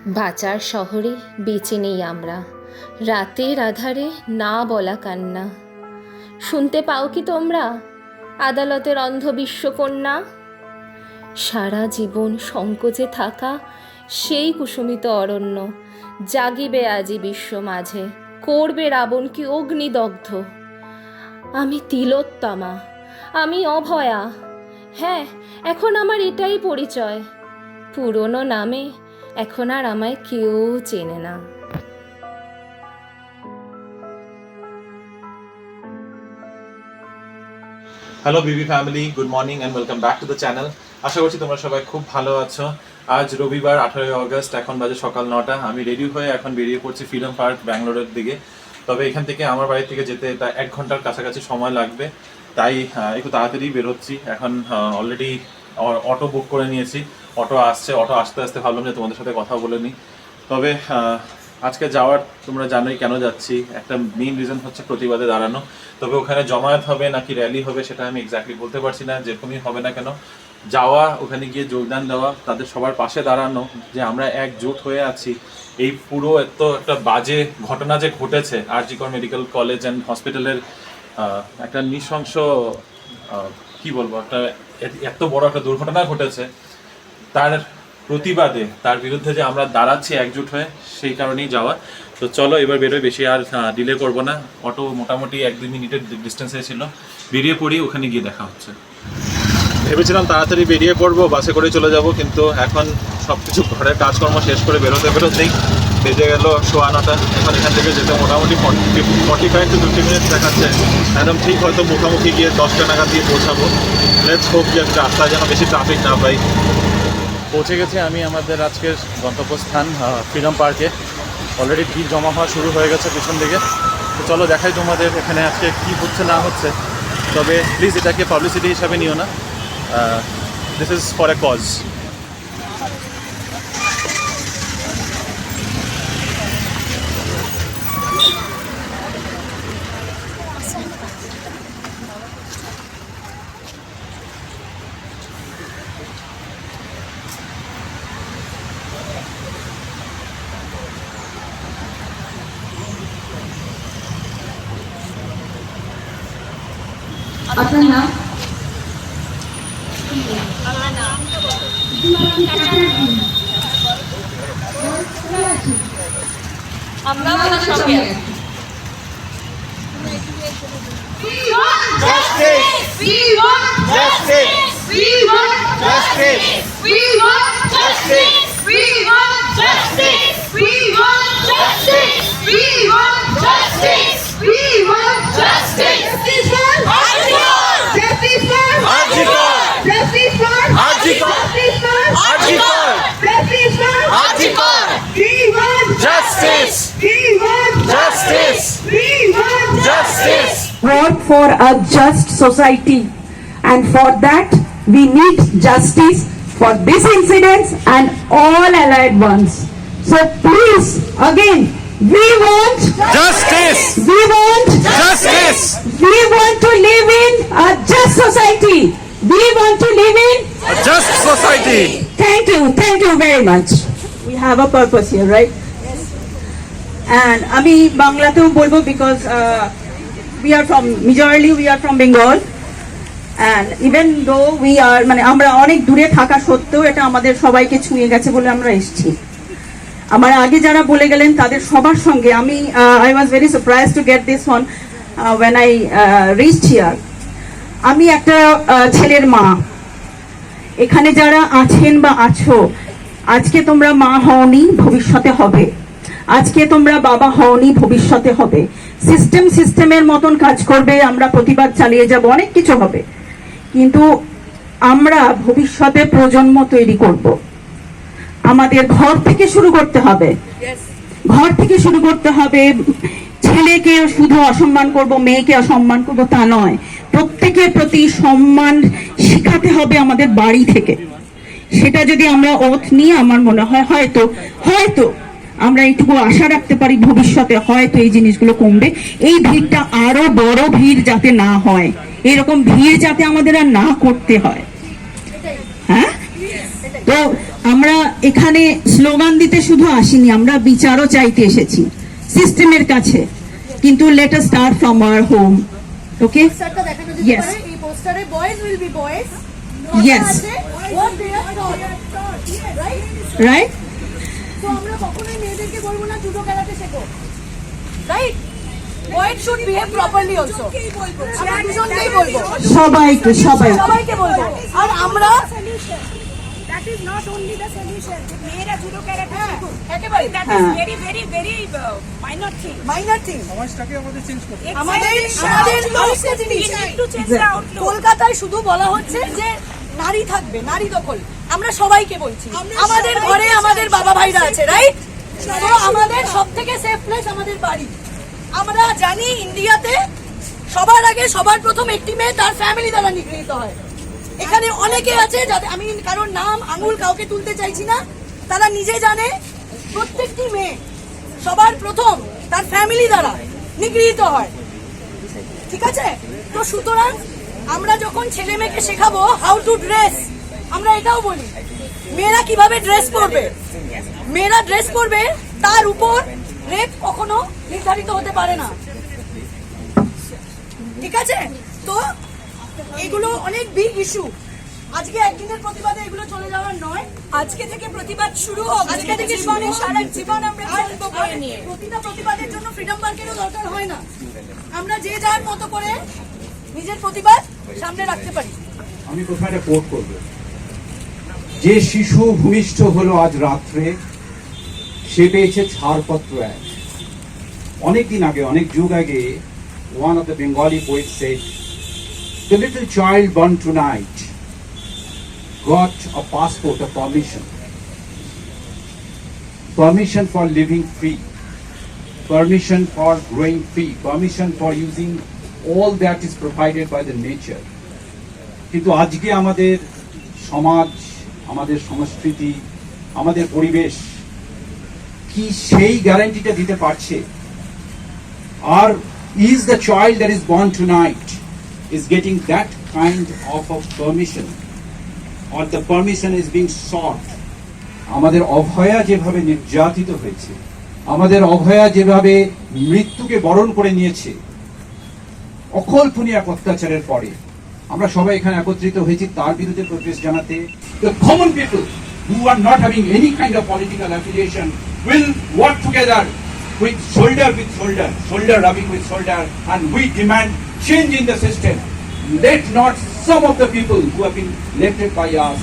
বাঁচার শহরে বেঁচে নেই আমরা, রাতের আধারে না বলা কান্না। শুনতে পাও কি তোমরা আদালতের অন্ধ বিশ্বকন্যা? সারা জীবন সংকোচে থাকা সেই কুসুমিত অরণ্য জাগিবে আজি বিশ্ব মাঝে, করবে রাবণ কি অগ্নিদগ্ধ। আমি তিলোত্তমা, আমি অভয়া, হ্যাঁ এখন আমার এটাই পরিচয়। পুরনো নামে এখন আর আমায় কেউ চেনে না। হ্যালো বিবি family, good morning and welcome back to the channel. আশা করছি তোমরা সবাই খুব ভালো আছো। আজ রবিবার 18 আগস্ট, এখন বাজে সকাল 9টা। আমি রেডি হয়ে এখন বেরিয়ে পড়ছি ফ্রিডম পার্ক ব্যাঙ্গালোরের দিকে। তবে এখান থেকে আমার বাড়ি থেকে যেতে এটা 1 ঘন্টার কাছাকাছি সময় লাগবে, তাই একটু তাড়াতাড়ি বেরোচ্ছি। এখন অলরেডি অটো বুক করে নিয়েছি, অটো আসছে। অটো আসতে আসতে ভাবলাম যে তোমাদের সাথে কথা বলে নিই। তবে আজকে যাওয়ার তোমরা জানোই কেন যাচ্ছি, একটা মেইন রিজন হচ্ছে প্রতিবাদে দাঁড়ানো। তবে ওখানে জমায়েত হবে নাকি র্যালি হবে সেটা আমি এক্স্যাক্টলি বলতে পারছি না। যেরকমই হবে না কেন, যাওয়া, ওখানে গিয়ে যোগদান দেওয়া, তাদের সবার পাশে দাঁড়ানো, যে আমরা একজোট হয়ে আছি। এই পুরো একটা বাজে ঘটনা যে ঘটেছে আরজি কর মেডিকেল কলেজ অ্যান্ড হসপিটালের, একটা নৃশংস কি বলবো, একটা এত বড় একটা দুর্ঘটনা ঘটেছে, তার প্রতিবাদে, তার বিরুদ্ধে যে আমরা দাঁড়াচ্ছি একজোট হয়ে, সেই কারণেই যাওয়া। তো চলো এবার বেরোয়, বেশি আর ডিলে করবো না। অটো মোটামুটি 1-2 মিনিটের ডিস্টেন্সে ছিল, বেরিয়ে পড়ি, ওখানে গিয়ে দেখা হচ্ছে। ভেবেছিলাম তাড়াতাড়ি বেরিয়ে পড়বো, বাসে করে চলে যাব, কিন্তু এখন সব কিছু ঘরের কাজকর্ম শেষ করে বেরোতেই বেজে গেল 9:15। এখন এখান থেকে যেতে মোটামুটি 45 to 50 মিনিট দেখাচ্ছে। একদম ঠিক হয়তো মুখোমুখি গিয়ে 10টা নাগাদ দিয়ে পৌঁছাবো। লেটস হোপ যে রাস্তায় যেন বেশি ট্রাফিক না পাই। পৌঁছে গেছি আমি আমাদের আজকের গন্তব্যস্থান ফ্রিডম পার্কে। অলরেডি ভিড় জমা হওয়া শুরু হয়ে গেছে পিছন দিকে। তো চলো দেখাই তোমাদের এখানে আজকে কী হচ্ছে না হচ্ছে। তবে প্লিজ এটাকে পাবলিসিটি হিসাবে নিও না, this is for a cause. আপনার নাম? আমরা সঙ্গে We want justice! We want justice! We want justice! We want justice! We want justice! We want justice! We want justice! We want justice! Justice for Arjikar! Justice for Arjikar! Justice for Arjikar! Justice for Arjikar! Justice for Arjikar! We want justice! We want justice! We want justice! Work for a just society, and for that we need justice for this incident and all allied ones. So please, again, we want Justice! we want Justice! we want to live in a just society. We want to live in A just society! thank you very much. We have a purpose here, right? And আমি বাংলাতেও বলবো because we are from majorly we are from Bengal, and even though we are মানে আমরা অনেক দূরে থাকা সত্ত্বেও এটা আমাদের সবাইকে ছুঁয়ে গেছে বলে আমরা এসেছি। আমার আগে যারা বলে গেলেন তাদের সবার সঙ্গে আমি I was very surprised to get this one when I reached here. আমি একটা ছেলের মা। এখানে যারা আছেন বা আছো, আজকে তোমরা মা হওনি, ভবিষ্যতে হবে। আজকে তোমরা বাবা হওনি, ভবিষ্যতে হবে। সিস্টেমের মতন কাজ করবে, আমরা প্রতিবাদ চালিয়ে যাব, অনেক কিছু হবে, কিন্তু আমরা ভবিষ্যতে প্রজন্ম তৈরি করব। আমাদের ঘর থেকে শুরু করতে হবে, ঘর থেকে শুরু করতে হবে। ছেলেকে শুধু অসম্মান করব, মেয়েকে অসম্মান করব তা নয়, প্রত্যেকের প্রতি সম্মান শেখাতে হবে আমাদের বাড়ি থেকে। সেটা যদি আমরা ওথ নিয়ে, আমার মনে হয় হয়তো আমরা এইটুকু আশা রাখতে পারি ভবিষ্যতে হয়তো এই জিনিসগুলো কমবে। এই ভিড়টা আরো বড় ভিড় যাতে না হয়, এরকম ভিড় যাতে আমাদের আর না করতে হয়। হ্যাঁ, তো আমরা এখানে স্লোগান দিতে শুধু আসিনি, আমরা বিচারও চাইতে এসেছি সিস্টেমের কাছে, কিন্তু let us start from our home. Okay, পোস্টারটা দেখানো যেতে Yes. পারে। এই পোস্টারে boys will be boys, Yes. What they are taught, right? Right? তো আমরা কখনোই মেয়েদেরকে বলবো না জুডো খেলাতে শেখো, right? Boys should behave properly also. আমরা দুজনকেই বলবো, সবাইকে সবাইকে বলবো। আর আমরা That is not only the solution. মেয়েরা judo karate শিখুক। একেবারে That হ্যাঁ। is very, very, very minor thing. Minor thing. Exactly. আমাদের আরেকটা জিনিস, We need to change the outlook. কলকাতায় শুধু বলা হচ্ছে যে নারী থাকবে, নারী দখল। আমরা সবাইকে বলছি, আমাদের ঘরে আমাদের বাবা ভাইরা আছে, রাইট? তো আমাদের সব থেকে সেফ প্লেস আমাদের বাড়ি। আমরা জানি ইন্ডিয়াতে সবার আগে সবার প্রথম একটি মেয়ে তার ফ্যামিলি দ্বারা নিগৃহীত হয়। এখানে অনেকে আছে যাদের আমি কারোর নাম আঙুল কাউকে তুলতে চাইছি না, তারা নিজে জানে প্রত্যেকটি মেয়ে সবার প্রথম তার ফ্যামিলি দ্বারা নিগৃহীত হয়। ঠিক আছে? তো সুতরাং আমরা যখন ছেলে মেয়েকে শেখাবো হাউ টু ড্রেস, আমরা এটাও বলি মেয়েরা কিভাবে ড্রেস পরবে। মেয়েরা ড্রেস পরবে, তার উপর রেপ কখনো নির্ধারিত হতে পারে না। ঠিক আছে? তো এগুলো অনেক বিগ ইস্যু। আজকে একদিনের প্রতিবাদে এগুলো চলে যাওয়ার নয়, আজকে থেকে প্রতিবাদ শুরু হোক। আজকে থেকে জীবনে সারা জীবন আমরা চলবো বয়ে নিয়ে। প্রতিটা প্রতিবাদের জন্য ফ্রিডম পার্কেরও দরকার হয় না, আমরা যে যার মতো করে নিজের প্রতিবাদ সামনে রাখতে পারি। আমি কোথায় একটা কোট করব, যে শিশু ভূমিষ্ঠ হলো আজ রাত্রে সে পেয়েছে ছাড়পত্র এক। অনেকদিন আগে, অনেক যুগ আগে, one of the Bengali poets said, the little child born tonight got a passport, a permission for living free, permission for growing free, permission for using all that is provided by the nature. কিন্তু আজকে আমাদের সমাজ, আমাদের সংস্কৃতি, আমাদের পরিবেশ কি সেই গ্যারান্টিটা দিতে পারছে? আর is the child that is born tonight is getting that kind of a permission, or the permission is being sought? আমাদের অভয়া যেভাবে নির্যাতিত হয়েছে, আমাদের অভয়া যেভাবে মৃত্যুকে বরণ করে নিয়েছে অকল্পনীয় এক অত্যাচারের পরে, আমরা সবাই এখানে একত্রিত হয়েছি তার বিরুদ্ধে প্রোটেস্ট জানাতে। The common people who are not having any kind of political affiliation will work together with shoulder, shoulder rubbing with shoulder, and we demand change in the system. Let not some of the people who have been elected by us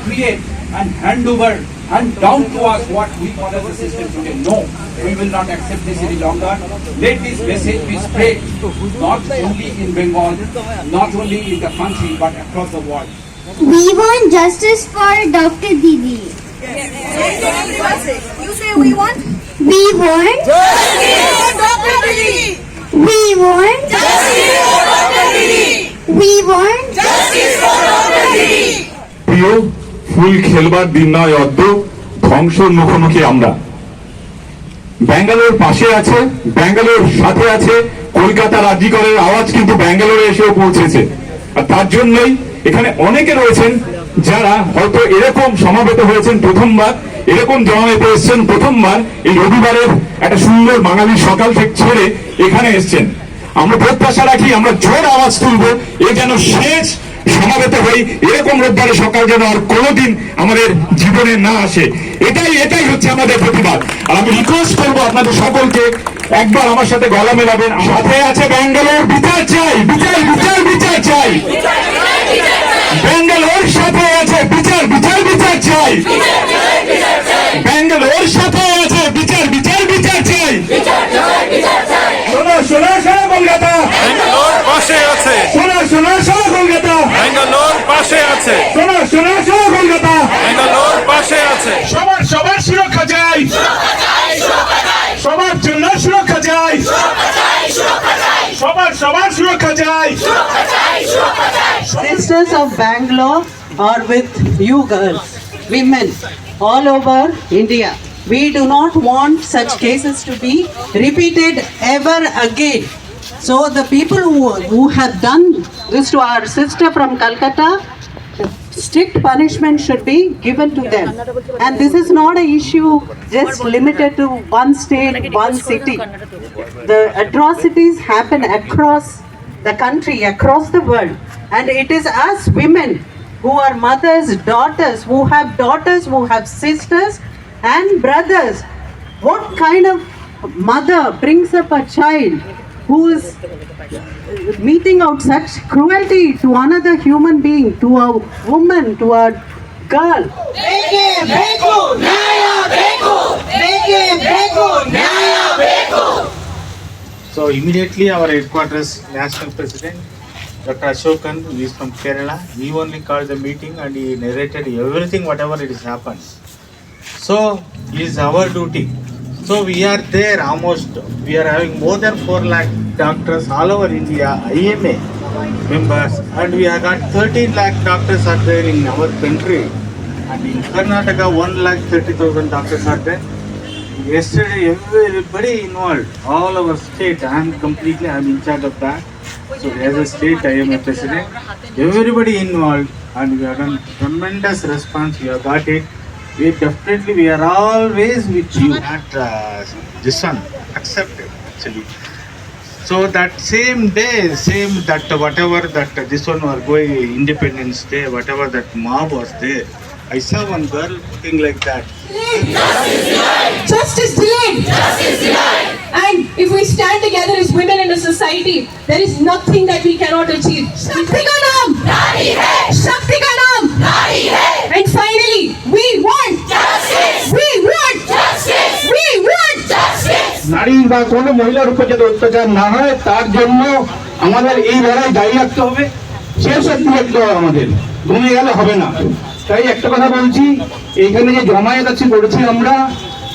create and hand over and down to us what we call as a system today. No, we will not accept this any longer. Let this message be spread not only in Bengal, not only in the country, but across the world. We want justice for Dr. Didi. You say we want We want, Dr. Didi. we want, we want, প্রিয় ফুল খেলবার দিন নয় অদ্য, ধ্বংসর মুখোমুখি আমরা। ব্যাঙ্গালোর পাশে আছে, ব্যাঙ্গালোর সাথে আছে, কলকাতা রাজ্যিকরের আওয়াজ কিন্তু ব্যাঙ্গালোরে এসেও পৌঁছেছে। আর তার জন্যই এখানে অনেকে রয়েছেন যারা হয়তো এরকম সমাবেত হয়েছেন প্রথমবার, এরকম জমায়েতে এসছেন প্রথমবার, এই রবিবারের একটা সুন্দর বাঙালির সকাল থেকে ছেড়ে এখানে এসছেন। আমরা প্রত্যাশা রাখি আমরা জোর আওয়াজ তুলবো, এ যেন শেষ সমাবেত হই, এরকম রোববারের সকাল যেন আর কোনোদিন আমাদের জীবনে না আসে। এটাই হচ্ছে আমাদের প্রতিবাদ। আর আমি রিকোয়েস্ট করবো আপনাদের সকলকে একবার আমার সাথে গলা মেলাবেন। সাথে আছে ব্যাঙ্গালোর, বিচার চাই, বিচার বিচার বিচার চাই। ব্যাঙ্গালোর সাথে আছে বিচার বিচার বিচার চাই। ব্যাঙ্গালোর সাথে আছে বিচার বিচার বিচার চাই। শোনো শোনো শোনো কলকাতা, ব্যাঙ্গালোর পাশে আছে, শোনো শোনো শোনো কলকাতা, ব্যাঙ্গালোর পাশে আছে, শোনো শোনো শোনো কলকাতা। ব্যাঙ্গালোর পাশে আছে। সবার সুরক্ষা চাই, সবার জন্য সুরক্ষা চাই, সবার সুরক্ষা চাই। Sisters of Bangalore are with you girls, women all over India. We do not want such cases to be repeated ever again. So the people who have done this to our sister from Calcutta, strict punishment should be given to them. And this is not an issue just limited to one state, one city. The atrocities happen across the country, across the world. And it is us women who are mothers, daughters, who have sisters and brothers. What kind of mother brings up a child who is meting out such cruelty to another human being, to a woman, to a girl? So immediately our headquarters national president, Dr. Ashokan, he is from Kerala, he only called the meeting and he narrated everything whatever it has happened. So it is our duty. So we are there almost, we are having more than 4 lakh doctors all over India, IMA members, and we have got 13 lakh doctors are there in our country. And in Karnataka 1,30,000 doctors are there. Yesterday everybody involved, all our state, I'm in charge of that. So as a state I am a president, everybody involved and we have done tremendous response, we have got it. We are always with you. Not this one accepted actually. So that same day, that whatever that this one were going Independence Day, whatever that mob was there, I saw one girl looking like that. Justice delayed. Justice delayed. And if we stand together as women in a society, there is nothing that we cannot achieve. Shakti ka naam. Nari hai. Shakti ka naam. Nari hai. And finally, we want justice. We want justice. We want justice. নারী বা কোনো মহিলার উপর যাতে অত্যাচার না হয় তার জন্য আমাদের এই লড়াই জারি রাখতে হবে, শেষ অবধি রাখতে হবে, আমাদের দমে গেলে হবে না। তাই একটা কথা বলছি, এইখানে যে জমায়েত আছে করেছি আমরা,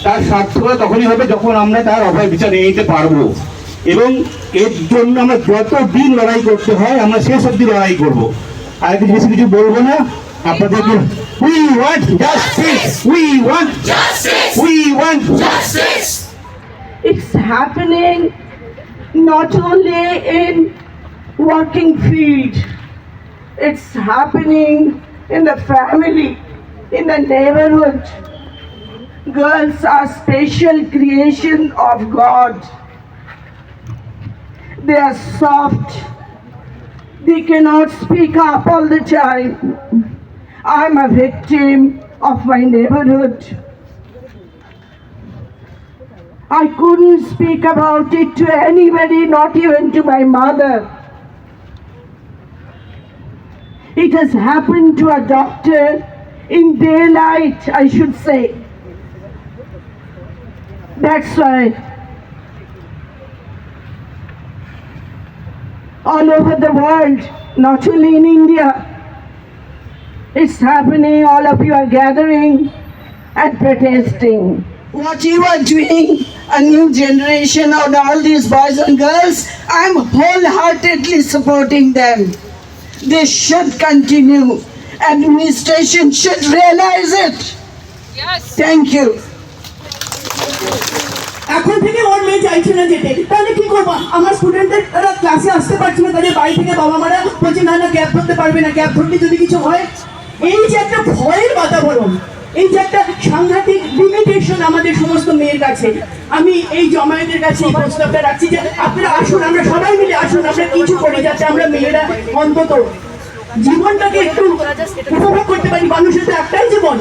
তার সার্থকতা তখনই হবে যখন আমরা তার অভয় বিচার নিয়ে নিতে পারবো, এবং এর জন্য আমরা যত দিন লড়াই করতে হয় আমরা শেষ অবধি লড়াই করবো। আর কিছু বলবো না, আপনাদেরকে we want justice, we want justice, we want justice. It's happening not only in working field, it's happening in the family, in the neighborhood. Girls are special creation of God. They are soft. They cannot speak up all the time. I'm a victim of my neighborhood. I couldn't speak about it to anybody, not even to my mother. It has happened to a doctor in daylight, I should say. That's why all over the world, not only in India, it's happening. All of you are gathering and protesting. What you are doing, a new generation of all these boys and girls, I'm wholeheartedly supporting them. They should continue. Administration should realize it. Yes. Thank you. এখন থেকে ওর মেয়ে চাইছে না যেতে, তাহলে কি করবো? আমার স্টুডেন্টদের তারা ক্লাসে আসতে পারছে না, তাদের বাড়ি থেকে বাবা মারা বলছে না না ক্যাব ধরতে পারবে না, ক্যাব ধরলে যদি কিছু হয়। এই যে একটা ভয়ের বাতাবরণ, এই যে একটা সাংঘাতিক লিমিটেশন আমাদের সমস্ত মেয়ের কাছে, আমি এই জমায়েতের কাছে এই প্রস্তাবটা রাখছি যে আপনারা আসুন, আমরা সবাই মিলে আসুন, আমরা কিছু করি যাতে আমরা মেয়েরা অন্তত জীবনটাকে একটু উপভোগ করতে পারি। মানুষের তো একটাই জীবন,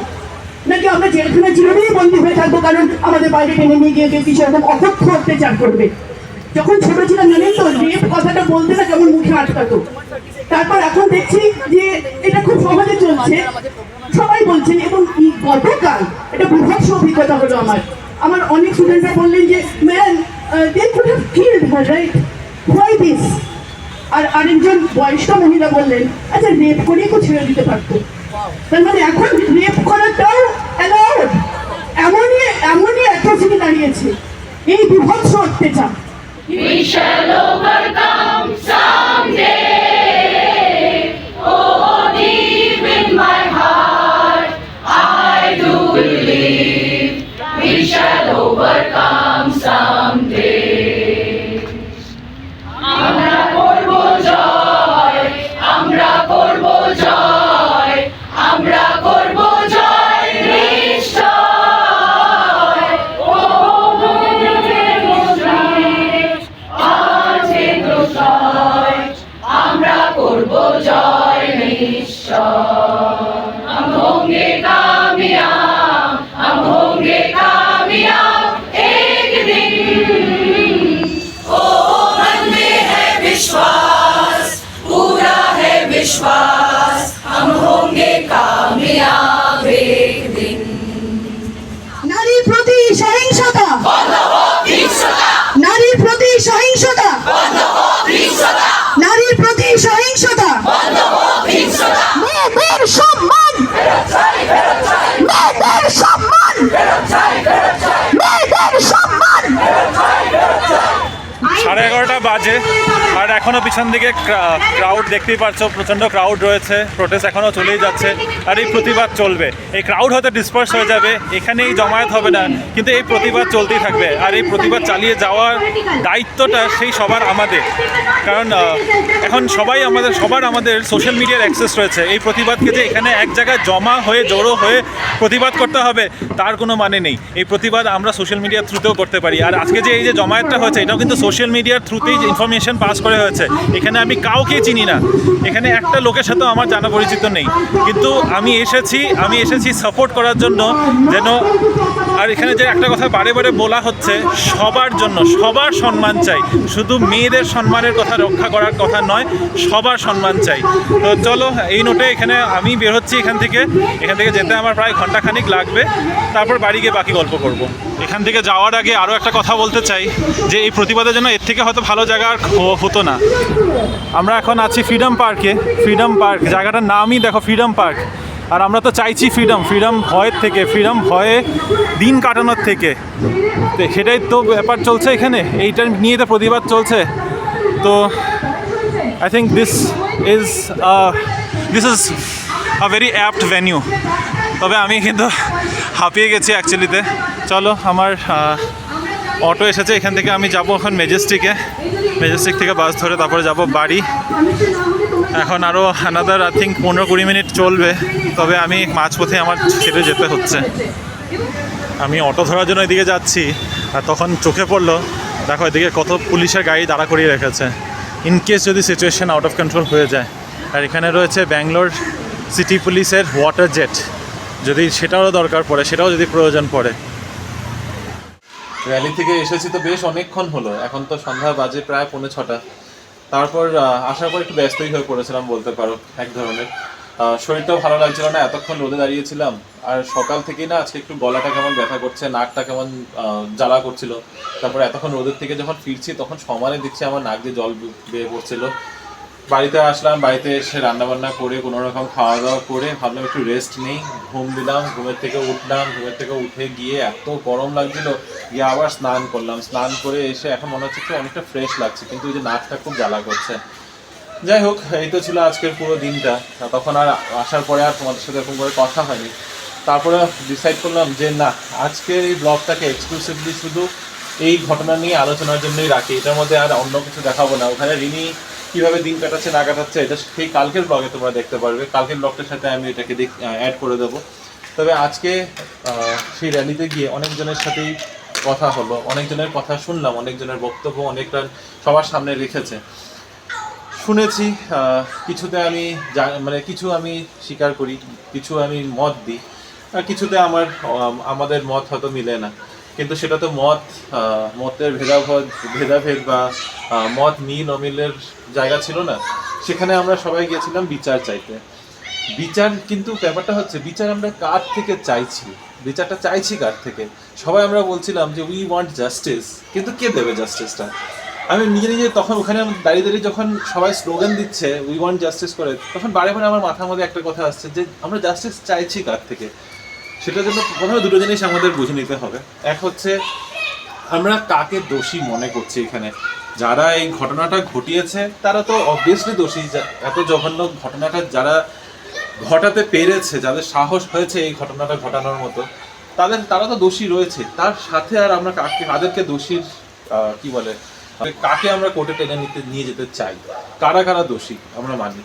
নাকি আমরা জেলখানা চিরদিনই বন্দী হয়ে থাকবো কারণ আমাদের বাইরে টেনে নিয়ে গিয়ে কিছু এরকম অকথ্য অত্যাচার করবে। যখন ছোট ছিলাম জানেন তো, রেপ কথাটা বলতে না কেমন মুখে আটকাতো, তারপর এখন দেখছি যে এটা খুব সহজে চলছে, সবাই বলছেন। এবং গতকাল এটা বিভৎস অভিজ্ঞতা হলো আমার অনেক স্টুডেন্টরা বললেন যে ma'am they could have killed her, right, why this? আর আরেকজন বয়স্ক মহিলা বললেন আচ্ছা রেপ করেই তো ছেড়ে দিতে পারতো। তার মানে এখন রেপ করাটাও অ্যালাউড, এমনই অ্যাট্রসিটি দাঁড়িয়েছে এই বিভৎস অত্যাচার। We shall overcome someday. Oh, deep in my heart, I do believe we shall overcome someday. Amra korbo joy, amra korbo joy, প্রতি সহিংসতা, নারীর প্রতি সহিংসতা, নারীর প্রতি সহিংসতা, মেয়েদের সম্মান, মেয়েদের সম্মান, মেয়েদের সম্মান। 11:30 বাজে আর এখনো পিছন দিকে ক্রাউড দেখতেই পাচ্ছ, প্রচণ্ড ক্রাউড রয়েছে, প্রোটেস্ট এখনো চলেই যাচ্ছে আর এই প্রতিবাদ চলবে। এই ক্রাউড হয়তো ডিসপার্স হয়ে যাবে, এখানেই জমায়েত হবে না, কিন্তু এই প্রতিবাদ চলতেই থাকবে আর এই প্রতিবাদ চালিয়ে যাওয়ার দায়িত্বটা সেই সবার আমাদের। কারণ এখন সবার আমাদের সোশ্যাল মিডিয়ার অ্যাক্সেস রয়েছে। এই প্রতিবাদকে যে এখানে এক জায়গায় জমা হয়ে জড়ো হয়ে প্রতিবাদ করতে হবে তার কোনো মানে নেই। এই প্রতিবাদ আমরা সোশ্যাল মিডিয়ার থ্রুতেও করতে পারি। আর আজকে যে এই যে জমায়েতটা হয়েছে এটাও কিন্তু সোশ্যাল মিডিয়ার থ্রুতেই ইনফরমেশন পাস করে হয়েছে। এখানে আমি কাউকে চিনি না, এখানে একটা লোকের সাথেও আমার জানা পরিচিত নেই, কিন্তু আমি এসেছি সাপোর্ট করার জন্য যেন। আর এখানে যে একটা কথা বারে বারে বলা হচ্ছে, সবার জন্য সবার সম্মান চাই, শুধু মেয়েদের সম্মানের কথা রক্ষা করার কথা নয়, সবার সম্মান চাই। তো চলো এই নোটে এখানে আমি বের হচ্ছি এখান থেকে যেতে আমার প্রায় ঘন্টাখানিক লাগবে, তারপর বাড়ি গিয়ে বাকি গল্প করব। এখান থেকে যাওয়ার আগে আরও একটা কথা বলতে চাই যে এই প্রতিবাদের জন্য এর থেকে হয়তো ভালো জায়গা আর হতো না। আমরা এখন আছি ফ্রিডম পার্কে। ফ্রিডম পার্ক জায়গাটার নামই দেখো, ফ্রিডম পার্ক। আর আমরা তো চাইছি ফ্রিডম ভয়ের থেকে, ফ্রিডম ভয়ে দিন কাটানোর থেকে। তো সেটাই তো ব্যাপার চলছে এখানে, এইটা নিয়ে তো প্রতিবাদ চলছে। তো I think this is a very apt venue. তবে আমি কিন্তু হাঁপিয়ে গেছি অ্যাকচুয়ালিতে। চলো আমার অটো এসেছে, এখান থেকে আমি যাব এখন মেজেস্টিক থেকে বাস ধরে তারপরে যাব বাড়ি। এখন আরও আনাদার আই থিঙ্ক 15-20 মিনিট চলবে, তবে আমি মাঝপথে আমার ছেড়ে যেতে হচ্ছে। আমি অটো ধরার জন্য এদিকে যাচ্ছি আর তখন চোখে পড়লো, দেখো এদিকে কত পুলিশের গাড়ি দাঁড়া করিয়ে রেখেছে ইনকেস যদি সিচুয়েশন আউট অফ কন্ট্রোল হয়ে যায়। আর এখানে রয়েছে ব্যাঙ্গালোর সিটি পুলিশের ওয়াটার জেট, যদি সেটারও দরকার পড়ে, সেটাও যদি প্রয়োজন পড়ে। র্যালি থেকে এসেছি তো বেশ অনেকক্ষণ হলো, এখন তো সন্ধ্যা বাজে প্রায় 5:45। তারপর আসার পর একটু ব্যস্তই হয়ে পড়েছিলাম বলতে পারো এক ধরনের। শরীরটাও ভালো লাগছিল না, এতক্ষণ রোদে দাঁড়িয়েছিলাম। আর সকাল থেকেই না আজকে একটু গলাটা কেমন ব্যথা করছে, নাকটা কেমন জ্বালা করছিল। তারপর এতক্ষণ রোদের থেকে যখন ফিরছি তখন সমানে দেখছি আমার নাক দিয়ে জল বেয়ে পড়ছিল। বাড়িতে আসলাম, বাড়িতে এসে রান্নাবান্না করে কোনো রকম খাওয়া দাওয়া করে ভাবলাম একটু রেস্ট নেই, ঘুম দিলাম। ঘুমের থেকে উঠে গিয়ে এত গরম লাগছিল, গিয়ে আবার স্নান করলাম। স্নান করে এসে এখন মনে হচ্ছে একটু অনেকটা ফ্রেশ লাগছে, কিন্তু ওই যে নাকটা খুব জ্বালা করছে। যাই হোক, এই তো ছিল আজকের পুরো দিনটা। তখন আর আসার পরে আর তোমাদের সাথে এরকম করে কথা হয়নি। তারপরে ডিসাইড করলাম যে না, আজকের এই ব্লগটাকে এক্সক্লুসিভলি শুধু এই ঘটনা নিয়ে আলোচনার জন্যই রাখি, এটার মধ্যে আর অন্য কিছু দেখাবো না। ওখানে রিনি কীভাবে দিন কাটাচ্ছে না কাটাচ্ছে এটা সেই কালকের ব্লগে তোমরা দেখতে পারবে। কালকের ব্লগটার সাথে আমি এটাকে অ্যাড করে দেবো। তবে আজকে সেই র্যালিতে গিয়ে অনেকজনের সাথেই কথা হলো, অনেকজনের কথা শুনলাম, অনেকজনের বক্তব্য অনেকটা সবার সামনে রেখেছে, শুনেছি। কিছুতে আমি কিছু আমি স্বীকার করি, কিছু আমি মত দিই, আর কিছুতে আমাদের মত হয়তো মিলে না। কিন্তু সেটা তো মতের ভেদাভেদ বা মত মিল অমিলের জায়গা ছিল না। সেখানে আমরা সবাই গিয়েছিলাম বিচার চাইতে। কিন্তু ব্যাপারটা হচ্ছে বিচার আমরা কার থেকে চাইছি, বিচারটা চাইছি কার থেকে? সবাই আমরা বলছিলাম যে উই ওয়ান্ট জাস্টিস, কিন্তু কে দেবে জাস্টিসটা? আমি নিজে তখন ওখানে দাঁড়িয়ে যখন সবাই স্লোগান দিচ্ছে উই ওয়ান্ট জাস্টিস করে, তখন বারে আমার মাথার মধ্যে একটা কথা আসছে যে আমরা জাস্টিস চাইছি কার থেকে। সেটার জন্য প্রথমে দুটো জিনিস আমাদের বুঝে নিতে হবে। এক হচ্ছে আমরা কাকে দোষী মনে করছি। এখানে যারা এই ঘটনাটা ঘটিয়েছে তারা তো অবভিয়াসলি দোষী। এত জঘন্য ঘটনাটা যারা ঘটাতে পেরেছে, যাদের সাহস হয়েছে এই ঘটনাটা ঘটানোর মতো, তারা তো দোষী রয়েছে। তার সাথে আর আমরা কাদেরকে দোষীর কাকে আমরা কোর্টে টেনে নিয়ে যেতে চাই? কারা কারা দোষী আমরা মানি?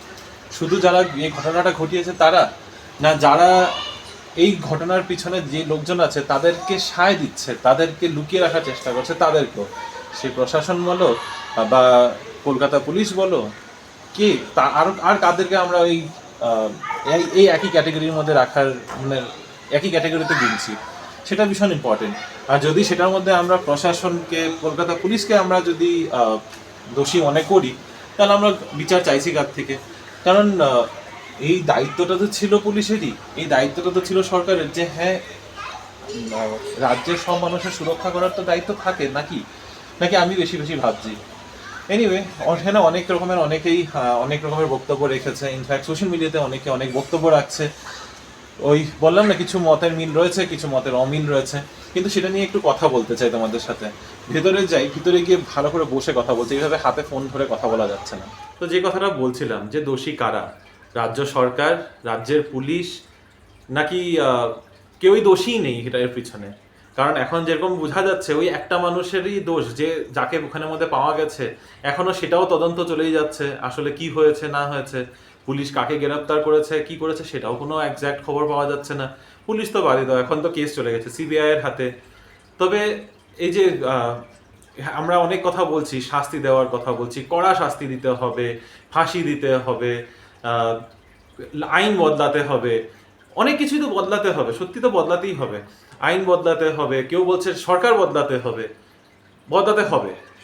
শুধু যারা এই ঘটনাটা ঘটিয়েছে তারা, না যারা এই ঘটনার পিছনে যে লোকজন আছে তাদেরকে সায় দিচ্ছে, তাদেরকে লুকিয়ে রাখার চেষ্টা করছে, তাদেরকেও সেই প্রশাসন বলো বা কলকাতা পুলিশ বলো, কে আর কাদেরকে আমরা এই একই ক্যাটাগরির মধ্যে রাখার একই ক্যাটাগরিতে গুনছি, সেটা ভীষণ ইম্পর্টেন্ট। আর যদি সেটার মধ্যে আমরা প্রশাসনকে, কলকাতা পুলিশকে আমরা যদি দোষী মনে করি, তাহলে আমরা বিচার চাইছি কার থেকে? কারণ এই দায়িত্বটা তো ছিল পুলিশেরই, এই দায়িত্বটা তো ছিল সরকারের, যে হ্যাঁ রাজ্যের সব মানুষের সুরক্ষা করার তো দায়িত্ব থাকে নাকি নাকি আমি বেশি বেশি ভাবছি? এনিওয়ে, এখানে অনেক রকমের অনেক রকমের বক্তব্য রেখেছে। ইনফ্যাক্ট সোশ্যাল মিডিয়াতে অনেকে অনেক বক্তব্য রাখছে। ওই বললাম না, কিছু মতের মিল রয়েছে, কিছু মতের অমিল রয়েছে, কিন্তু সেটা নিয়ে একটু কথা বলতে চাই তোমাদের সাথে। ভিতরে গিয়ে ভালো করে বসে কথা বলছি, এইভাবে হাতে ফোন ধরে কথা বলা যাচ্ছে না। তো যে কথাটা বলছিলাম, যে দোষী কারা, রাজ্য সরকার, রাজ্যের পুলিশ, নাকি কেউই দোষী নেই এটার পিছনে? কারণ এখন যেরকম বোঝা যাচ্ছে ওই একটা মানুষেরই দোষ, যে যাকে ওখানের মধ্যে পাওয়া গেছে, এখনো সেটাও তদন্ত চলেই যাচ্ছে। আসলে কি হয়েছে না হয়েছে, পুলিশ কাকে গ্রেপ্তার করেছে, কি করেছে, সেটাও কোনো একজ্যাক্ট খবর পাওয়া যাচ্ছে না। পুলিশ তো বাদই দাও, এখন তো কেস চলে গেছে সিবিআই এর হাতে। তবে এই যে আমরা অনেক কথা বলছি, শাস্তি দেওয়ার কথা বলছি, কড়া শাস্তি দিতে হবে, ফাঁসি দিতে হবে, আইন বদলাতে হবে, অনেক কিছুই তো বদলাতে হবে, সত্যি তো বদলাতেই হবে। আইন বদলাতে হবে, কেউ বলছে সরকার বদলাতে হবে,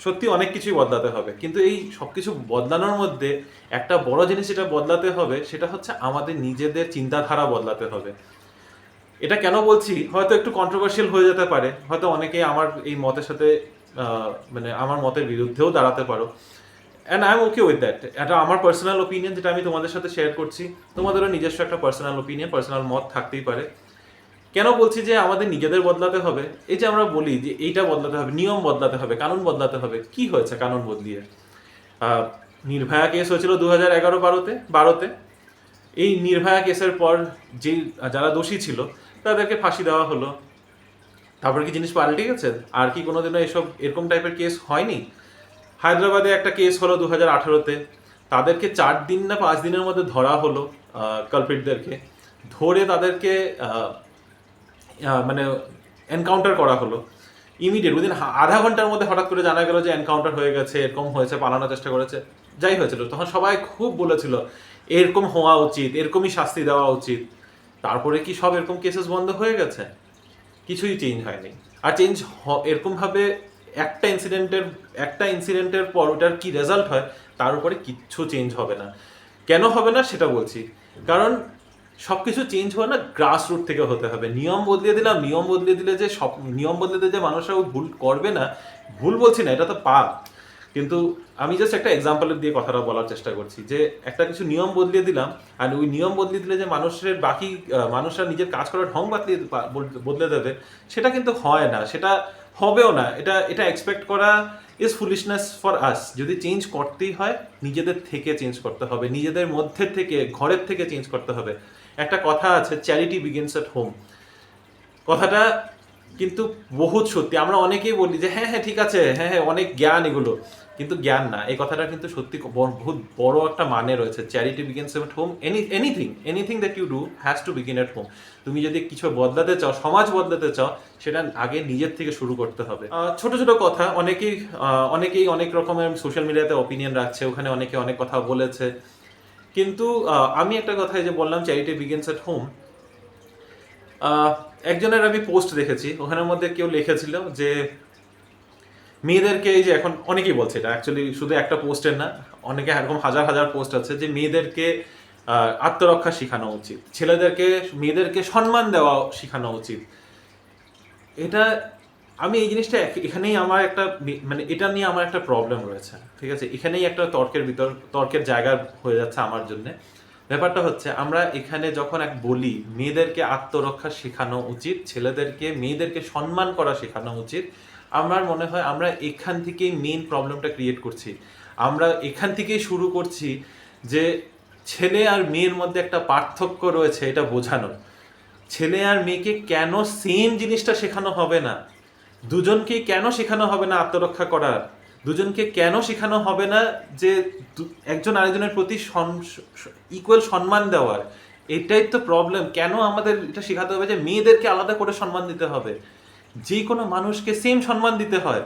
সত্যি অনেক কিছুই বদলাতে হবে। কিন্তু এই সব কিছু বদলানোর মধ্যে একটা বড় জিনিস যেটা বদলাতে হবে, সেটা হচ্ছে আমাদের নিজেদের চিন্তাধারা বদলাতে হবে। এটা কেন বলছি, হয়তো একটু কন্ট্রোভার্সিয়াল হয়ে যেতে পারে, হয়তো অনেকেই আমার এই মতের সাথে মানে আমার মতের বিরুদ্ধেও দাঁড়াতে পারো, and I am okay with that. এটা আমার পার্সোনাল ওপিনিয়ন, যেটা আমি তোমাদের সাথে শেয়ার করছি। তোমাদেরও নিজস্ব একটা পার্সোনাল ওপিনিয়ন, পার্সোনাল মত থাকতেই পারে। কেন বলছি যে আমাদের নিজেদের বদলাতে হবে? এই যে আমরা বলি যে এইটা বদলাতে হবে, নিয়ম বদলাতে হবে, কানুন বদলাতে হবে, কি হয়েছে কানুন বদলিয়ে? নির্ভয়া কেস হয়েছিল 2011-12-তে। এই নির্ভয়া কেসের পর যে যারা দোষী ছিল তাদেরকে ফাঁসি দেওয়া হলো। তারপর কি জিনিস পাল্টে গেছে? আর কি কোনোদিনও এরকম টাইপের কেস হয়নি? হায়দ্রাবাদে একটা কেস হলো 2018-তে, তাদেরকে 4 দিন না 5 দিনের মধ্যে ধরা হলো। কালপ্রিটদেরকে ধরে তাদেরকে মানে এনকাউন্টার করা হলো ইমিডিয়েট, উইদিন আধা ঘন্টার মধ্যে হঠাৎ করে জানা গেল যে এনকাউন্টার হয়ে গেছে, এরকম হয়েছে, পালানোর চেষ্টা করেছে, যাই হয়েছিল। তখন সবাই খুব বলেছিল এরকম হওয়া উচিত, এরকমই শাস্তি দেওয়া উচিত। তারপরে কি সব এরকম কেসেস বন্ধ হয়ে গেছে? কিছুই চেঞ্জ হয়নি। আর এরকমভাবে একটা ইনসিডেন্টের পর ওটার কি রেজাল্ট হয় তার উপরে কিচ্ছু চেঞ্জ হবে না। কেন হবে না সেটা বলছি, কারণ সব কিছু চেঞ্জ হয় না, গ্রাসরুট থেকে হতে হবে। নিয়ম বদলিয়ে দিলে যে মানুষরা ভুল করবে না, ভুল বলছি না, এটা তো পাপ। কিন্তু আমি জাস্ট একটা এক্সাম্পল দিয়ে কথাটা বলার চেষ্টা করছি, যে একটা কিছু নিয়ম বদলিয়ে দিলাম, আর ওই নিয়ম বদলিয়ে দিলে যে মানুষরা নিজের কাজ করার ঢং বদলে দেবে, সেটা কিন্তু হয় না, সেটা হবেও না। এটা এক্সপেক্ট করা ইজ ফুলিশনেস ফর আস। যদি চেঞ্জ করতেই হয়, নিজেদের থেকে চেঞ্জ করতে হবে, নিজেদের মধ্যে থেকে, ঘরের থেকে চেঞ্জ করতে হবে। একটা কথা আছে, চ্যারিটি বিগিনস এট হোম। কথাটা কিন্তু বহুত সত্যি। আমরা অনেকেই বলি যে হ্যাঁ ঠিক আছে, হ্যাঁ অনেক জ্ঞান এগুলো, কিন্তু জ্ঞান না। এই কথাটা কিন্তু সত্যি বহুত বড় একটা মানে রয়েছে। Charity begins at home. Anything that you do has to begin at home. তুমি যদি কিছু বদলাতে চাও, সমাজ বদলাতে চাও, সেটা আগে নিজের থেকে শুরু করতে হবে। ছোট ছোট কথা, অনেকেই অনেক রকমের সোশ্যাল মিডিয়াতে ওপিনিয়ন রাখছে, ওখানে অনেকে অনেক কথা বলেছে। কিন্তু আমি একটা কথা যে বললাম চ্যারিটি বিগিনস এট হোম, একজনের আমি পোস্ট দেখেছি, ওখানের মধ্যে কেউ লিখেছিল যে মেয়েদেরকে, এই যে এখন অনেকেই বলছে, এটা অ্যাকচুয়ালি শুধু একটা পোস্টের না, অনেকে এরকম হাজার হাজার পোস্ট আছে, যে মেয়েদেরকে আত্মরক্ষা শেখানো উচিত, মেয়েদেরকে সম্মান দেওয়া শেখানো উচিত। এটা আমি এই জিনিসটা এখানেই আমার একটা মানে এটা নিয়ে আমার একটা প্রবলেম রয়েছে, ঠিক আছে? এখানেই একটা তর্কের জায়গা হয়ে যাচ্ছে আমার জন্যে। ব্যাপারটা হচ্ছে, আমরা এখানে যখন বলি মেয়েদেরকে আত্মরক্ষা শেখানো উচিত, মেয়েদেরকে সম্মান করা শেখানো উচিত, আমার মনে হয় আমরা এখান থেকেই মেইন প্রবলেমটা ক্রিয়েট করছি। আমরা এখান থেকেই শুরু করছি যে ছেলে আর মেয়ের মধ্যে একটা পার্থক্য রয়েছে, এটা বোঝানো। ছেলে আর মেয়েকে কেন সেম জিনিসটা শেখানো হবে না? দুজনকেই কেন শেখানো হবে না আত্মরক্ষা করার? দুজনকে কেন শেখানো হবে না যে একজন আরেকজনের প্রতি ইকুয়াল সম্মান দেওয়ার? এটাই তো প্রবলেম। কেন আমাদের এটা শেখাতে হবে যে মেয়েদেরকে আলাদা করে সম্মান দিতে হবে? যে কোনো মানুষকে সেম সম্মান দিতে হয়,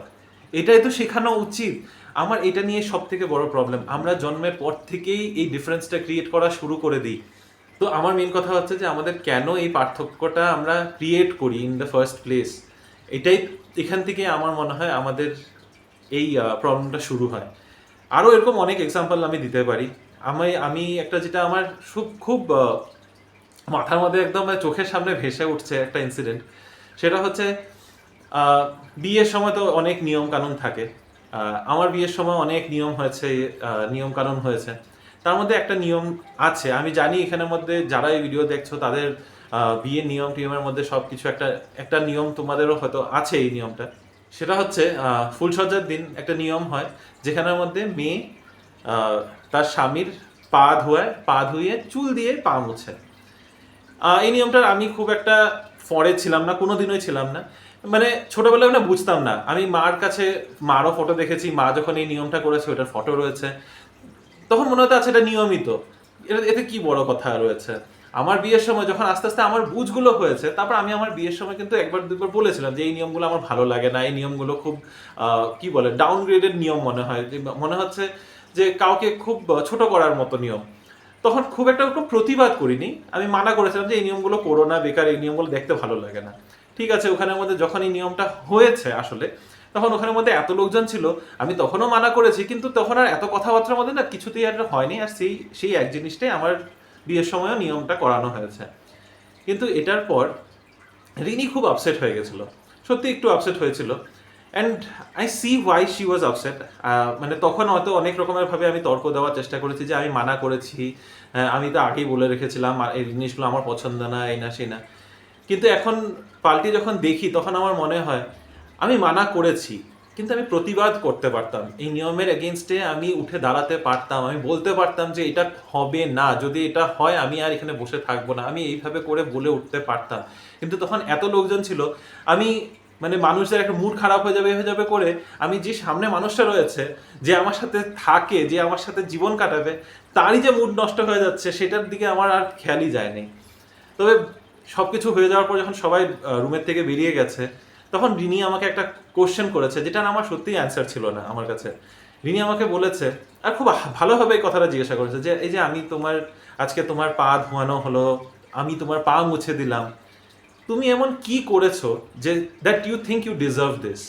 এটাই তো শেখানো উচিত। আমার এটা নিয়ে সব থেকে বড় প্রবলেম, আমরা জন্মের পর থেকেই এই ডিফারেন্সটা ক্রিয়েট করা শুরু করে দিই। তো আমার মেন কথা হচ্ছে যে আমাদের কেন এই পার্থক্যটা আমরা ক্রিয়েট করি ইন দ্য ফার্স্ট প্লেস, এখান থেকে আমার মনে হয় আমাদের এই প্রবলেমটা শুরু হয়। আরও এরকম অনেক এক্সাম্পল আমি দিতে পারি। আমি একটা, যেটা আমার খুব মাথার মধ্যে একদম চোখের সামনে ভেসে উঠছে একটা ইনসিডেন্ট, সেটা হচ্ছে বিয়ের সময় তো অনেক নিয়ম কানুন থাকে। আমার বিয়ের সময় অনেক নিয়ম হয়েছে, নিয়ম কানুন হয়েছে। তার মধ্যে একটা নিয়ম আছে, আমি জানি এখানের মধ্যে যারা এই ভিডিও দেখছো তাদের বিয়ের নিয়ম টিয়মের মধ্যে সব কিছু একটা নিয়ম তোমাদেরও হয়তো আছে। এই নিয়মটা সেটা হচ্ছে ফুলসজ্জার দিন একটা নিয়ম হয় যেখানের মধ্যে মেয়ে তার স্বামীর পা ধুয়ে চুল দিয়ে পা মুছে। এই নিয়মটার আমি খুব একটা ফরে ছিলাম না, কোনোদিনই ছিলাম না। মানে ছোটবেলায় না বুঝতাম না। আমি মার কাছে মারও ফটো দেখেছি, মা যখন এই নিয়মটা করেছে ওটার ফটো রয়েছে, তখন মনে হতো আচ্ছা এটা নিয়মিত, এতে কি বড় কথা রয়েছে। আমার বিয়ের সময় যখন আস্তে আস্তে আমার বুঝগুলো হয়েছে, তারপর আমি আমার বিয়ের সময় কিন্তু একবার দুবার বলেছিলাম যে এই নিয়মগুলো আমার ভালো লাগে না, এই নিয়মগুলো খুব কি বলে ডাউনগ্রেডেড নিয়ম মনে হয়, মনে হচ্ছে যে কাউকে খুব ছোট করার মতো নিয়ম। তখন খুব একটা প্রতিবাদ করিনি, আমি মানা করেছিলাম যে এই নিয়মগুলো করো না, বেকার, এই নিয়মগুলো দেখতে ভালো লাগে না। ঠিক আছে, ওখানের মধ্যে যখন এই নিয়মটা হয়েছে আসলে, তখন ওখানের মধ্যে এত লোকজন ছিল, আমি তখনও মানা করেছি, কিন্তু তখন আর এত কথাবার্তার মধ্যে না কিছুতেই আর হয়নি। আর সেই এক জিনিসটাই আমার বিয়ের সময়ও নিয়মটা করানো হয়েছে। কিন্তু এটার পর রিনি খুব আপসেট হয়ে গেছিল, সত্যি একটু আপসেট হয়েছিল। And I see why she was upset. মানে তখন হয়তো অনেক রকমের ভাবে আমি তর্ক দেওয়ার চেষ্টা করেছি যে আমি মানা করেছি, আমি তো আগেই বলে রেখেছিলাম এই জিনিসগুলো আমার পছন্দ না, এই না সেই না। কিন্তু এখন পাল্টে যখন দেখি তখন আমার মনে হয় আমি মানা করেছি, কিন্তু আমি প্রতিবাদ করতে পারতাম, এই নিয়মের এগেনস্টে আমি উঠে দাঁড়াতে পারতাম, আমি বলতে পারতাম যে এটা হবে না, যদি এটা হয় আমি আর এখানে বসে থাকবো না, আমি এইভাবে করে বলে উঠতে পারতাম। কিন্তু তখন এত লোকজন ছিল, আমি মানে মানুষদের একটা মুড খারাপ হয়ে যাবে করে আমি যে সামনে মানুষটা রয়েছে, যে আমার সাথে থাকে, যে আমার সাথে জীবন কাটাবে, তারই যে মুড নষ্ট হয়ে যাচ্ছে সেটার দিকে আমার আর খেয়ালই যায়নি। তবে সব কিছু হয়ে যাওয়ার পর যখন সবাই রুমের থেকে বেরিয়ে গেছে, তখন রিনি আমাকে একটা কোশ্চেন করেছে যেটা আমার সত্যিই অ্যান্সার ছিল না আমার কাছে। রিনি আমাকে বলেছে, আর খুব ভালোভাবে এই কথাটা জিজ্ঞাসা করেছে, যে এই যে আমি আজকে তোমার পা ধোয়ানো হলো, আমি তোমার পা মুছে দিলাম, তুমি এমন কি করেছো যে that you think you deserve this?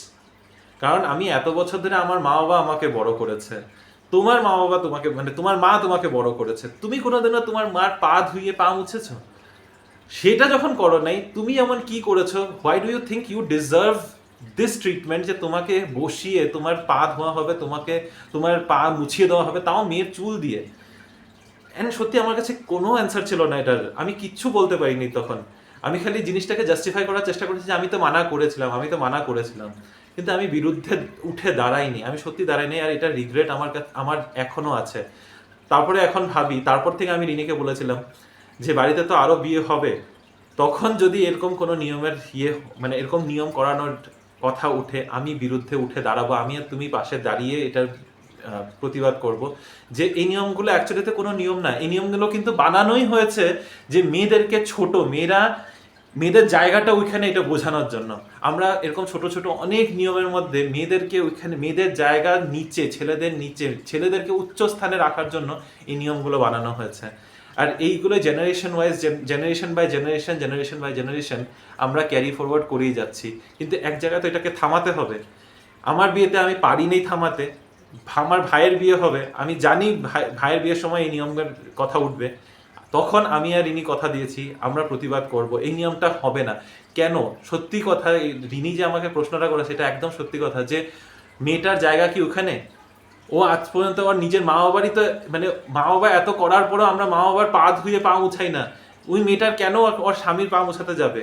কারণ আমি এত বছর ধরে, আমার মা বাবা আমাকে বড় করেছে, তোমার মা বাবা তোমাকে, মানে তোমার মা তোমাকে বড় করেছে, তুমি কোনোদিনও তোমার মার পা ধুয়ে পা মুছেছো? সেটা যখন করো নাই, তুমি এমন কি করেছো? Why do you think you deserve this treatment, যে তোমাকে বসিয়ে তোমার পা ধোয়া হবে, তোমার পা মুছিয়ে দেওয়া হবে, তাও মেয়ের চুল দিয়ে? অ্যান্ড সত্যি আমার কাছে কোনো অ্যান্সার ছিল না এটার, আমি কিচ্ছু বলতে পারিনি তখন। আমি খালি জিনিসটাকে জাস্টিফাই করার চেষ্টা করেছি যে আমি তো মানা করেছিলাম, কিন্তু আমি বিরুদ্ধে উঠে দাঁড়াইনি, আমি সত্যি দাঁড়াইনি। আর এটার রিগ্রেট আমার এখনো আছে। তারপরে এখন ভাবি, তারপর থেকে আমি রিনিকে বলেছিলাম যে বাড়িতে তো আরো বিয়ে হবে, তখন যদি এরকম কোনো নিয়মের মানে এরকম নিয়ম করানোর কথা উঠে, আমি বিরুদ্ধে উঠে দাঁড়াবো, আমি আর তুমি পাশে দাঁড়িয়ে এটার প্রতিবাদ করব যে এই নিয়মগুলো অ্যাকচুয়ালিতে কোনো নিয়ম না, এই নিয়মগুলো কিন্তু বানানোই হয়েছে যে মেয়েদেরকে মেয়েদের জায়গাটা ওইখানে, এটা বোঝানোর জন্য। আমরা এরকম ছোট ছোট অনেক নিয়মের মধ্যে মেয়েদেরকে ওইখানে, মেয়েদের জায়গা নিচে, ছেলেদেরকে উচ্চ স্থানে রাখার জন্য এই নিয়মগুলো বানানো হয়েছে। আর এইগুলো জেনারেশন বাই জেনারেশন আমরা ক্যারি ফরওয়ার্ড করেই যাচ্ছি। কিন্তু এক জায়গায় তো এটাকে থামাতে হবে। আমার বিয়েতে আমি পারিনি থামাতে, আমার ভাইয়ের বিয়ে হবে, আমি জানি ভাইয়ের বিয়ের সময় এই নিয়মের কথা উঠবে, তখন আমি আর রিনি কথা দিয়েছি আমরা প্রতিবাদ করব, এই নিয়মটা হবে না। কেন? সত্যি কথা, রিনি যে আমাকে প্রশ্নটা করে সেটা একদম সত্যি কথা, যে মেয়েটার জায়গা কি ওখানে? ও আজ পর্যন্ত ওর নিজের মা বাবারই তো, মানে মা বাবা এত করার পরেও আমরা মা বাবার পা ধুয়ে পা মুছাই না, ওই মেয়েটার কেন ওর স্বামীর পা মুছাতে যাবে?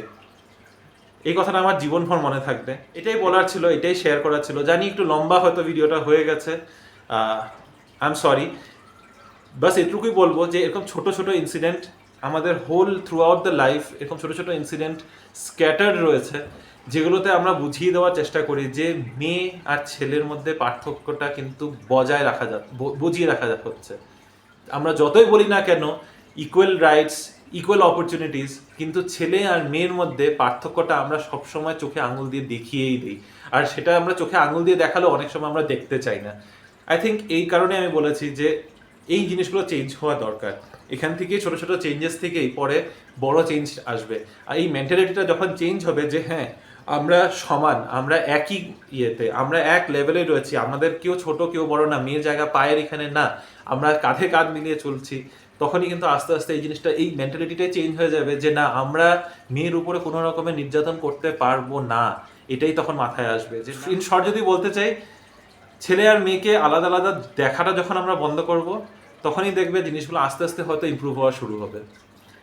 এই কথাটা আমার জীবনভর মনে থাকবে। এটাই বলার ছিল, এটাই শেয়ার করার ছিল। জানি একটু লম্বা হয়তো ভিডিওটা হয়ে গেছে, আই এম সরি। বাস এটুকুই বলবো যে এরকম ছোট ছোট ইনসিডেন্ট আমাদের whole throughout the life, এরকম ছোট ছোট ইনসিডেন্ট স্ক্যাটার্ড রয়েছে, যেগুলোতে আমরা বুঝিয়ে দেওয়ার চেষ্টা করি যে মেয়ে আর ছেলের মধ্যে পার্থক্যটা কিন্তু বুঝিয়ে রাখা হচ্ছে। আমরা যতই বলি না কেন ইকুয়াল রাইটস, ইকুয়াল অপরচুনিটিস, কিন্তু ছেলে আর মেয়ের মধ্যে পার্থক্যটা আমরা সবসময় চোখে আঙুল দিয়ে দেখিয়েই দিই। আর সেটা আমরা চোখে আঙুল দিয়ে দেখালেও অনেক সময় আমরা দেখতে চাই না। আই থিঙ্ক এই কারণে আমি বলেছি যে এই জিনিসগুলো চেঞ্জ হওয়া দরকার। এখান থেকে ছোট ছোট চেঞ্জেস থেকেই পরে বড় চেঞ্জ আসবে। আর এই মেন্টালিটিটা যখন চেঞ্জ হবে যে হ্যাঁ আমরা সমান, আমরা একই ইয়েতে, আমরা এক লেভেলে রয়েছি, আমাদের কেউ ছোট কেউ বড় না, মেয়ের জায়গা পায়ের এখানে না, আমরা কাঁধে কাঁধ মিলিয়ে চলছি, তখনই কিন্তু আস্তে আস্তে এই জিনিসটা, এই মেন্টালিটিটাই চেঞ্জ হয়ে যাবে যে না, আমরা মেয়ের উপরে কোনো রকমের নির্যাতন করতে পারবো না, এটাই তখন মাথায় আসবে। যে ইন শর্ট যদি বলতে চাই, ছেলে আর মেয়েকে আলাদা আলাদা দেখাটা যখন আমরা বন্ধ করব, তখনই দেখবে জিনিসগুলো আস্তে আস্তে হয়তো ইমপ্রুভ হওয়া শুরু হবে।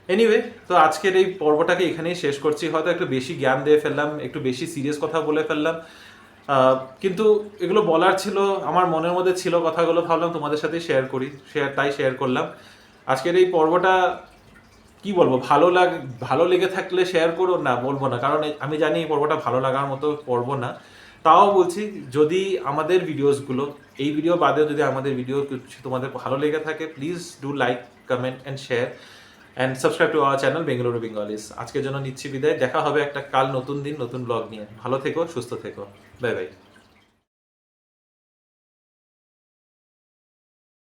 এনিওয়ে, তো আজকের এই পর্বটাকে এখানেই শেষ করছি। হয়তো একটু বেশি জ্ঞান দিয়ে ফেললাম, একটু বেশি সিরিয়াস কথা বলে ফেললাম, কিন্তু এগুলো বলার ছিল, আমার মনের মধ্যে ছিল কথাগুলো, ভাবলাম তোমাদের সাথে শেয়ার করি, তাই শেয়ার করলাম। আজকের এই পর্বটা কি বলবো, ভালো লেগে থাকলে শেয়ার করো, না বলবো না, কারণ আমি জানি এই পর্বটা ভালো লাগার মতো পর্ব না। তাও বলছি, যদি আমাদের ভিডিওসগুলো, এই ভিডিও বাদেও যদি আমাদের ভিডিও কিছু তোমাদের ভালো লেগে থাকে, please do like, comment and share and subscribe to our channel Bengaluru Bengalese. আজকের জন্য নিচ্ছি বিদায়, দেখা হবে একটা কাল নতুন দিন নতুন ব্লগ নিয়ে। ভালো থেকো, সুস্থ থেকো, বাই বাই।